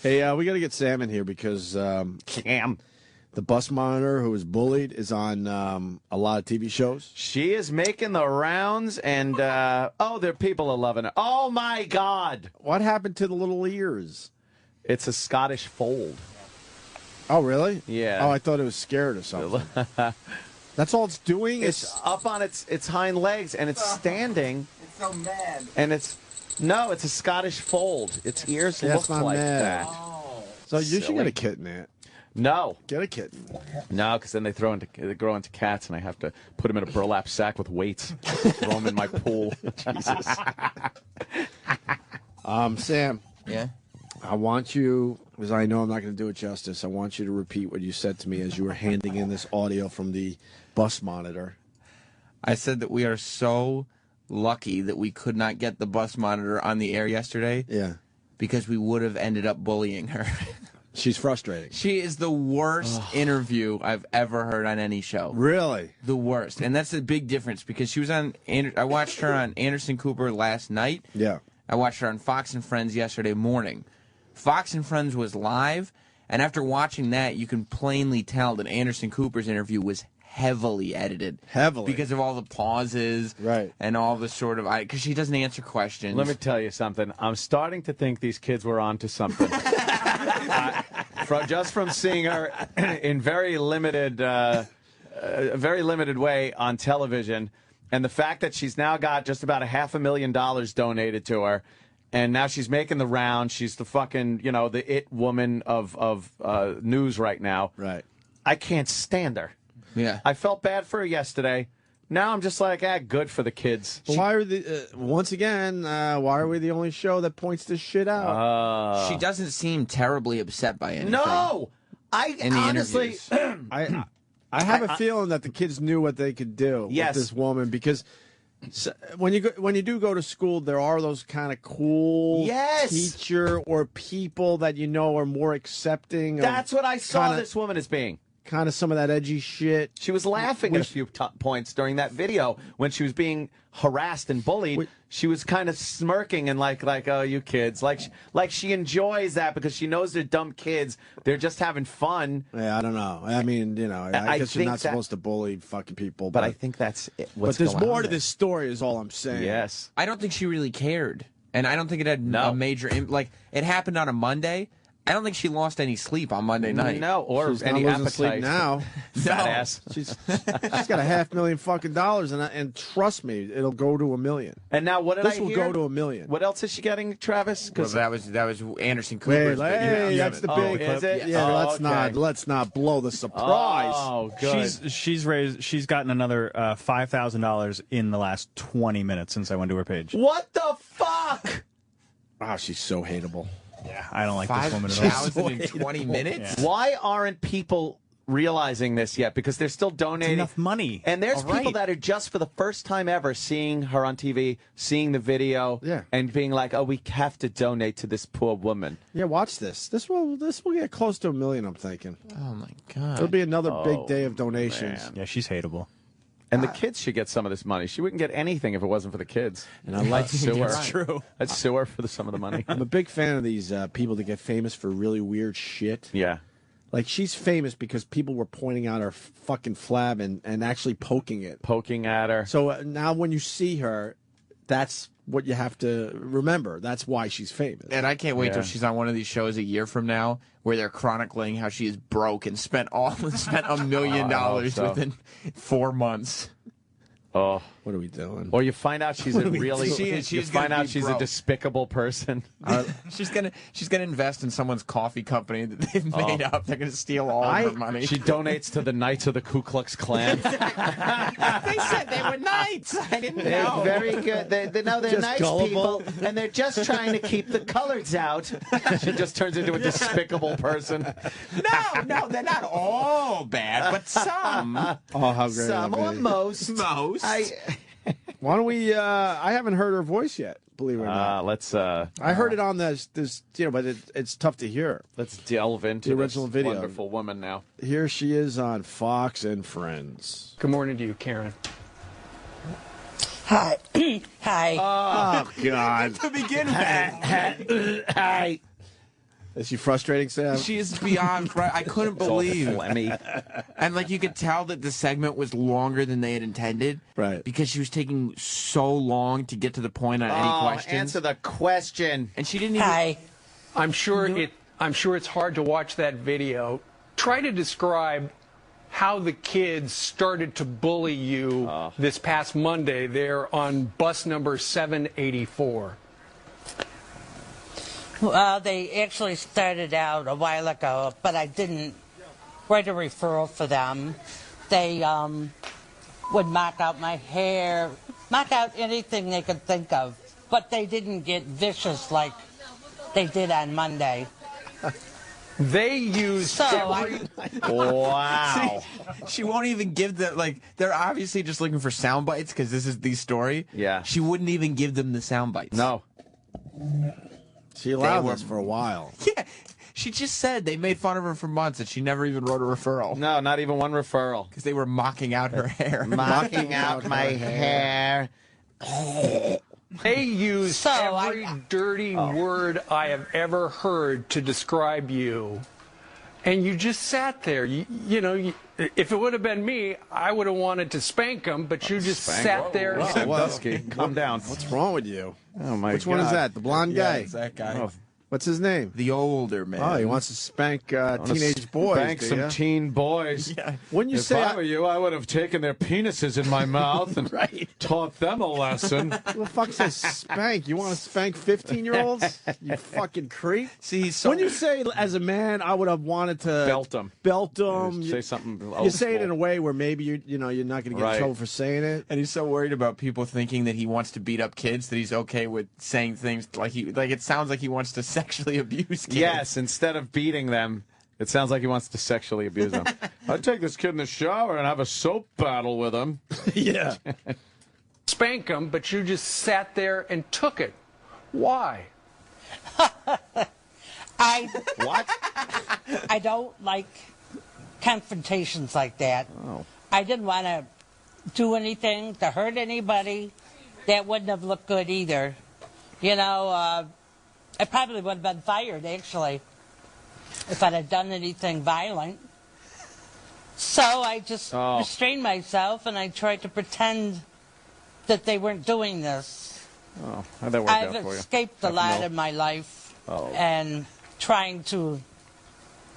Hey, we got to get Sam in here because Sam, the bus monitor who was bullied, is on a lot of TV shows. She is making the rounds, and there people are loving it. Oh my God! What happened to the little ears? It's a Scottish fold. Oh, really? Yeah. Oh, I thought it was scared or something. That's all it's doing? It's up on its hind legs, and it's standing. It's so mad. And it's a Scottish fold. Its ears look not like mad. that. Oh. So you should Silly. get a kitten, Aunt. No. Get a kitten. No, because then they grow into cats, and I have to put them in a burlap sack with weights, throw them in my pool. Jesus. Sam. Yeah? I want you, because I know I'm not going to do it justice, I want you to repeat what you said to me as you were handing in this audio from the bus monitor. I said that we are so lucky that we could not get the bus monitor on the air yesterday. Yeah. Because we would have ended up bullying her. She's frustrating. She is the worst interview I've ever heard on any show. Really? The worst. And that's a big difference because she was on, I watched her on Anderson Cooper last night. Yeah. I watched her on Fox and Friends yesterday morning. Fox and Friends was live, and after watching that, you can plainly tell that Anderson Cooper's interview was heavily edited. Heavily. Because of all the pauses. Right. And all the sort of, because she doesn't answer questions. Let me tell you something. I'm starting to think these kids were onto something. Just from seeing her in very limited way on television, and the fact that she's now got just about $500,000 donated to her. And now she's making the round. She's the fucking, the it woman of news right now. Right. I can't stand her. Yeah. I felt bad for her yesterday. Now I'm just like, good for the kids. Why are once again, why are we the only show that points this shit out? She doesn't seem terribly upset by anything. No! In the honestly... I have a feeling that the kids knew what they could do with this woman because... So when you do go to school, there are those kind of cool teacher or people that are more accepting. That's what I saw this woman as being. Kind of some of that edgy shit. She was laughing at a few points during that video when she was being harassed and bullied. She was kind of smirking and like, oh, you kids. Like she enjoys that because she knows they're dumb kids. They're just having fun. Yeah, I don't know. I mean, I guess you're not supposed to bully fucking people. But I think that's what's But there's going on more to there. this story is all I'm saying. Yes. I don't think she really cared. And I don't think it had a major... it happened on a Monday. I don't think she lost any sleep on Monday night. No, or She's any not losing appetite. sleep now. Fat ass. She's got $500,000 fucking dollars, and trust me, it'll go to $1 million. And now what did this I will hear? go to $1 million. What else is she getting, Travis? Well, that was Anderson Cooper's. Hey, that's the big. Is it? Yeah, okay. let's not blow the surprise. Oh, good. She's gotten another $5,000 in the last 20 minutes since I went to her page. What the fuck? Oh, she's so hateable. Yeah, I don't like this woman at all. 5,000 in 20 minutes? Yeah. Why aren't people realizing this yet? Because they're still donating. It's enough money. And there's people that are just for the first time ever seeing her on TV, seeing the video, and being like, oh, we have to donate to this poor woman. Yeah, watch this. This will get close to $1 million, I'm thinking. Oh, my God. It'll be another big day of donations. Man. Yeah, she's hateable. And the kids should get some of this money. She wouldn't get anything if it wasn't for the kids. And I'd sue her. That's true. I'd sue her for some of the money. I'm a big fan of these people that get famous for really weird shit. Yeah. Like, she's famous because people were pointing out her fucking flab and actually poking it. Poking at her. So now when you see her, that's what you have to remember. That's why she's famous. And I can't wait till she's on one of these shows a year from now where they're chronicling how she is broke and spent $1 million within 4 months. Oh, what are we doing? Or you find out she's a really. You find out she's a despicable person. She's gonna invest in someone's coffee company that they've made up. They're gonna steal all of her money. She donates to the Knights of the Ku Klux Klan. They said they were knights. I didn't They're know. very good. They're Just nice gullible. people, and they're just trying to keep the colors out. She just turns into a despicable person. No, they're not all bad, but some. Oh, how great! Some or most. Why don't we? I haven't heard her voice yet. Believe it or not. Let's. I heard it on this, but it's tough to hear. Let's delve into the original this video. Wonderful woman now. Here she is on Fox and Friends. Good morning to you, Karen. Hi. Hi. Oh God! To begin with. Hi. Is she frustrating, Sam? She is beyond. I couldn't believe. And like you could tell that the segment was longer than they had intended, right? Because she was taking so long to get to the point on any questions. Answer the question. And she didn't even. Hi. I'm sure it's hard to watch that video. Try to describe how the kids started to bully you this past Monday there on bus number 784. Well, they actually started out a while ago, but I didn't write a referral for them. They would mock out my hair, mock out anything they could think of, but they didn't get vicious like they did on Monday. They used wow. See, she won't even give the, like, they're obviously just looking for sound bites because this is the story. Yeah. She wouldn't even give them the sound bites. No. She allowed this for a while. Yeah. She just said they made fun of her for months and she never even wrote a referral. No, not even one referral. Because they were mocking out her hair. Mocking out my hair. They used every dirty word I have ever heard to describe you. And you just sat there. You know, if it would have been me, I would have wanted to spank them, but you just sat there. Dusky, calm down. What's wrong with you? Oh, my God. Which one is that? The blonde guy? It's that guy. Oh. What's his name? The older man. Oh, he wants to spank teenage boys. Spank some teen boys. Yeah. When you if say I were you, I would have taken their penises in my mouth and taught them a lesson. Who the fuck says spank? You want to spank 15-year-olds? You fucking creep. See, when you say as a man, I would have wanted to belt them. You say something. You say it in a way where maybe you're not going to get in trouble for saying it. And he's so worried about people thinking that he wants to beat up kids that he's okay with saying things like it sounds like he wants to sexually abuse kids. Yes, instead of beating them, it sounds like he wants to sexually abuse them. I'd take this kid in the shower and have a soap battle with him. Yeah. Spank them, but you just sat there and took it. Why? What? I don't like confrontations like that. Oh. I didn't want to do anything to hurt anybody. That wouldn't have looked good either. You know, I probably would have been fired, actually, if I'd have done anything violent. So I just restrained myself, and I tried to pretend that they weren't doing this. Oh, how'd that work out for you? I've escaped a lot in my life, and trying to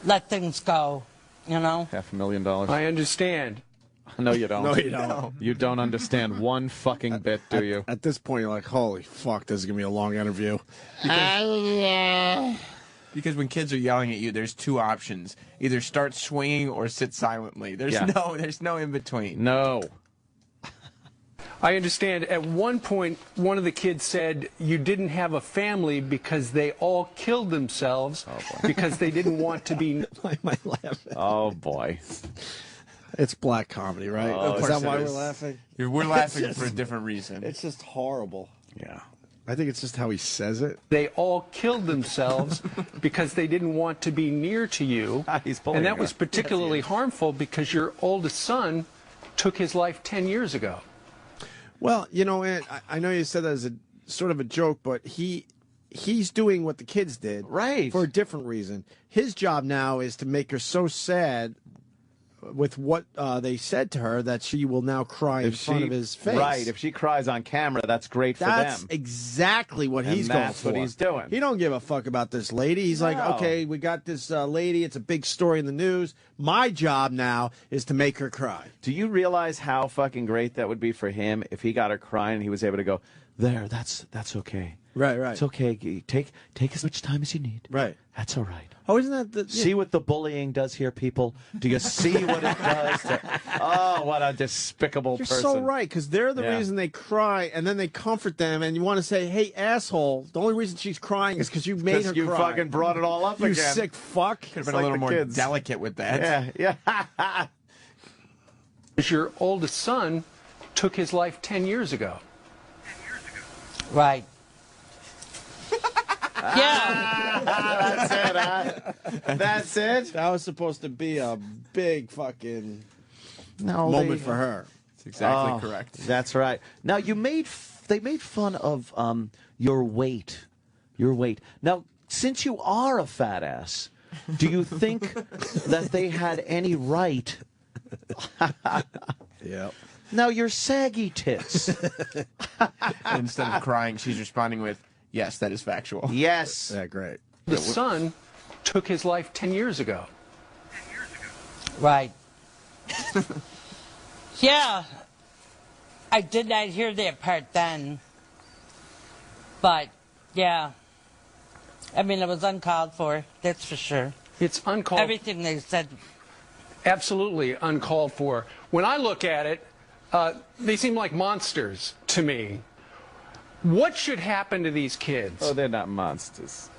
let things go, you know? $500,000. I understand. No, you don't. No, you don't. You don't understand one fucking bit, do you? At this point, you're like, holy fuck, this is going to be a long interview. Because when kids are yelling at you, there's two options. Either start swinging or sit silently. There's no in between. No. I understand. At one point, one of the kids said you didn't have a family because they all killed themselves because they didn't want to be... Oh, boy. It's black comedy, right? Is that why we're laughing? We're laughing for a different reason. It's just horrible. Yeah. I think it's just how he says it. They all killed themselves because they didn't want to be near to you. And that was particularly harmful because your oldest son took his life 10 years ago. Well, you know, I know you said that as a sort of a joke, but he's doing what the kids did. Right. For a different reason. His job now is to make her so sad with what they said to her that she will now cry in front of his face. Right. If she cries on camera, that's great for them. That's exactly what he's going for. That's what he's doing. He don't give a fuck about this lady. He's like, okay, we got this lady. It's a big story in the news. My job now is to make her cry. Do you realize how fucking great that would be for him if he got her crying and he was able to go, there, that's okay. Right. It's okay. Take as much time as you need. Right. That's all right. Oh, isn't that the... See what the bullying does here, people? Do you see what it does? Oh, what a despicable person. You're so right, because they're the reason they cry, and then they comfort them, and you want to say, hey, asshole, the only reason she's crying is because you made her cry. You fucking brought it all up again. You sick fuck. Could have been a little more delicate with that. Yeah. Your oldest son took his life 10 years ago. Right. Yeah. That's it, huh? That's it? That was supposed to be a big fucking moment for her. That's exactly correct. That's right. Now, they made fun of your weight. Your weight. Now, since you are a fat ass, do you think that they had any right? Yep. Now you're saggy tits. Instead of crying, she's responding with, yes, that is factual. Yes. Yeah, great. The son took his life 10 years ago. Right. Yeah. I did not hear that part then. But, yeah. I mean, it was uncalled for, that's for sure. It's uncalled. Everything they said. Absolutely uncalled for. When I look at it, they seem like monsters to me. What should happen to these kids? Oh, they're not monsters.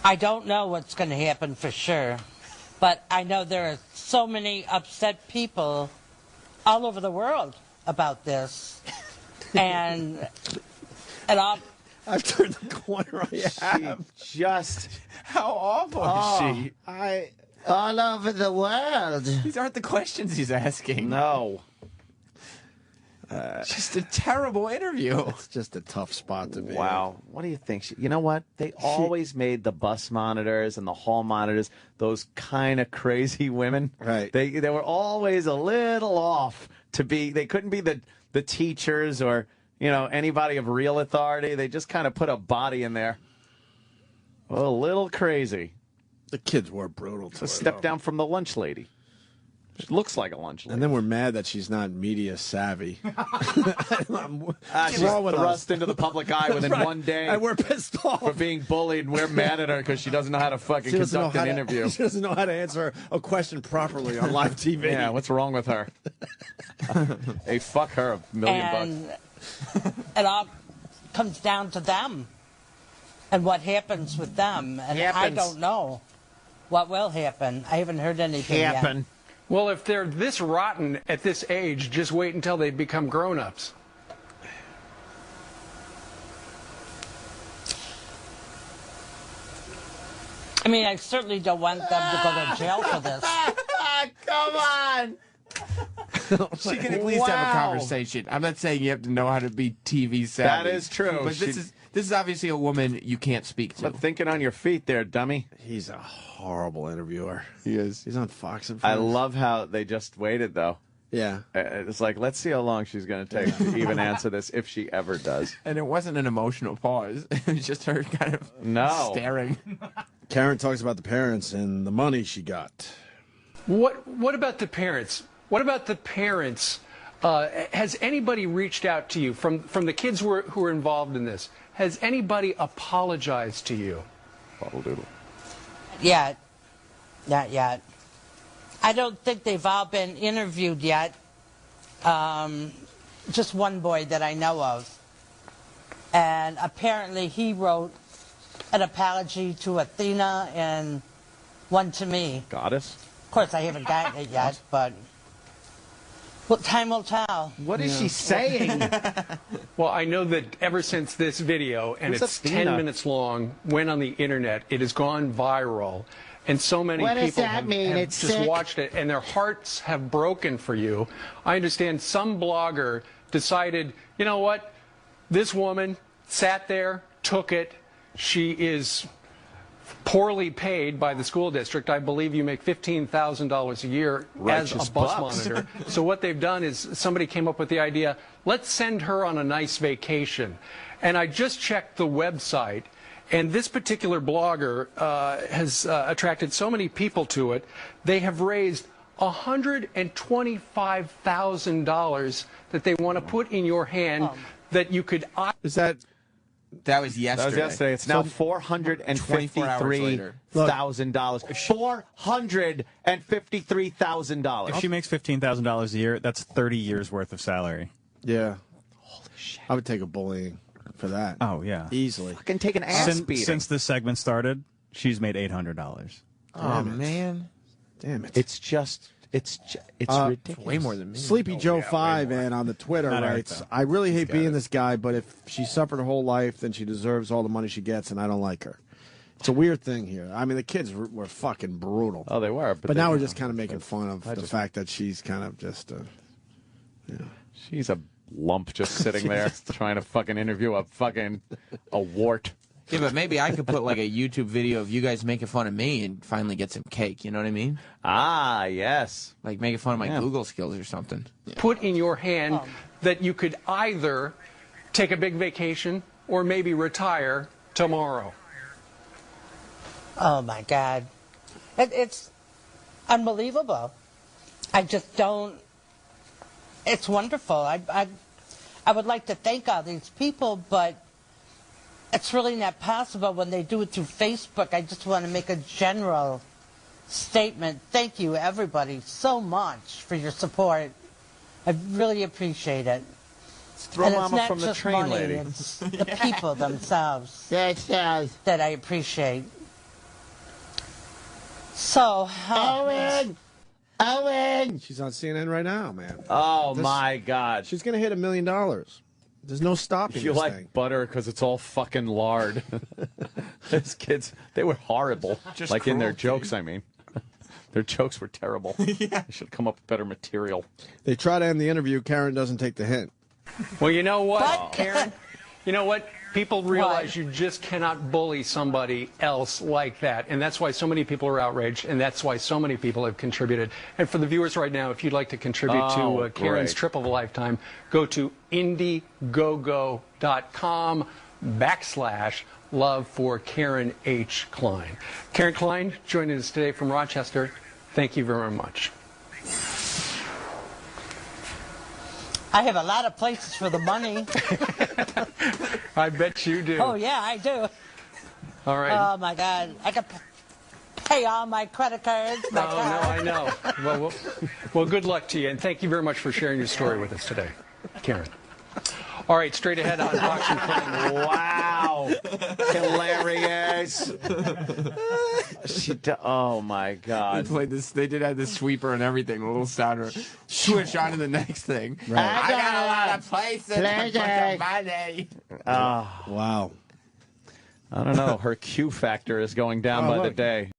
I don't know what's going to happen for sure. But I know there are so many upset people all over the world about this. And all... I've turned the corner. I have. Just How awful is she? all over the world. These aren't the questions he's asking. No. Just a terrible interview. It's just a tough spot to be. Wow. What do you think? You know what? They always made the bus monitors and the hall monitors those kind of crazy women. Right. They were always a little off to be. They couldn't be the teachers or, you know, anybody of real authority. They just kind of put a body in there. A little crazy. The kids were brutal to A her, step though. down from the lunch lady. She looks like a lunch lady. And then we're mad that she's not media savvy. She's wrong with thrust us? into the public eye within Right. one day. And we're pissed off. For being bullied, and we're mad at her because she doesn't know how to fucking She doesn't know conduct an how interview. She doesn't know how to answer a question properly on live TV. Yeah, what's wrong with her? Hey, fuck her, $1 million bucks. It all comes down to them and what happens with them. And I don't know what will happen. I haven't heard anything yet. Well, if they're this rotten at this age, just wait until they become grown-ups. I mean, I certainly don't want them to go to jail for this. Come on! She can at least have a conversation. I'm not saying you have to know how to be TV savvy. That is true. But this is obviously a woman you can't speak to. But thinking on your feet there, dummy. He's a horrible interviewer. He is. He's on Fox and I Friends. love how they just waited, though. Yeah. It's like, let's see how long she's going to take to even answer this, if she ever does. And it wasn't an emotional pause. It was just her kind of staring. Karen talks about the parents and the money she got. What about the parents? What about the parents? Has anybody reached out to you from the kids who are involved in this? Has anybody apologized to you? Bottle doodle. Yet. Not yet. I don't think they've all been interviewed yet. Just one boy that I know of. And apparently he wrote an apology to Athena and one to me. Goddess? Of course, I haven't gotten it yet, but well, time will tell. What is she saying? Well, I know that ever since this video, and Who's it's Athena? 10 minutes long, went on the internet, it has gone viral. And so many people have just watched it, and their hearts have broken for you. I understand some blogger decided, you know what? This woman sat there, took it. She is poorly paid by the school district. I believe you make $15,000 a year as a bus monitor. So what they've done is somebody came up with the idea, let's send her on a nice vacation. And I just checked the website. And this particular blogger has attracted so many people to it. They have raised $125,000 that they want to put in your hand that you could... Is that... That was yesterday. That was yesterday. It's now $453,000. $453,000. If she makes $15,000 a year, that's 30 years worth of salary. Yeah. Holy shit. I would take a bullying for that. Oh, yeah. Easily. Fucking take an ass beating. Since this segment started, she's made $800. Oh, man. Damn it. It's just... It's ridiculous. Way more than me. Sleepy Joe 5 and on the Twitter Not Eric, writes, though. I really hate being this guy, but if she suffered her whole life, then she deserves all the money she gets, and I don't like her. It's a weird thing here. I mean, the kids were fucking brutal. Oh, they were. But now we're just kind of making fun of the fact that she's kind of just, She's a lump just sitting there trying to fucking interview a wart. Yeah, but maybe I could put like a YouTube video of you guys making fun of me and finally get some cake. You know what I mean? Ah, yes. Like making fun of my Google skills or something. Yeah. Put in your hand that you could either take a big vacation or maybe retire tomorrow. Oh, my God. It's unbelievable. I just don't. It's wonderful. I would like to thank all these people, but it's really not possible when they do it through Facebook. I just want to make a general statement. Thank you, everybody, so much for your support. I really appreciate it. Throw and Mama it's not from the just train, money, lady. It's the people themselves that I appreciate. So, Owen! She's on CNN right now, man. Oh, my God. She's going to hit $1 million. There's no stopping You this like thing. butter because it's all fucking lard. Those kids, they were horrible. Just like in their cruelty. jokes, I mean. Their jokes were terrible. They should come up with better material. They try to end the interview. Karen doesn't take the hint. Well, you know what, But- Karen? You know what? People realize you just cannot bully somebody else like that. And that's why so many people are outraged, and that's why so many people have contributed. And for the viewers right now, if you'd like to contribute to Karen's great. trip of a lifetime, go to indiegogo.com/love for Karen H. Klein. Karen Klein joining us today from Rochester. Thank you very much. I have a lot of places for the money. I bet you do. Oh, yeah, I do. All right. Oh, my God. I could pay all my credit cards, my Oh, no, car. I know. Well, good luck to you, and thank you very much for sharing your story with us today, Karen. All right, straight ahead on Fox and Friends. Wow. Hilarious. Oh, my God. Played this. They did have the sweeper and everything, a little sounder. Switch on to the next thing. Right. I got a lot of places to put the money. Wow. I don't know. Her Q factor is going down by the look. day.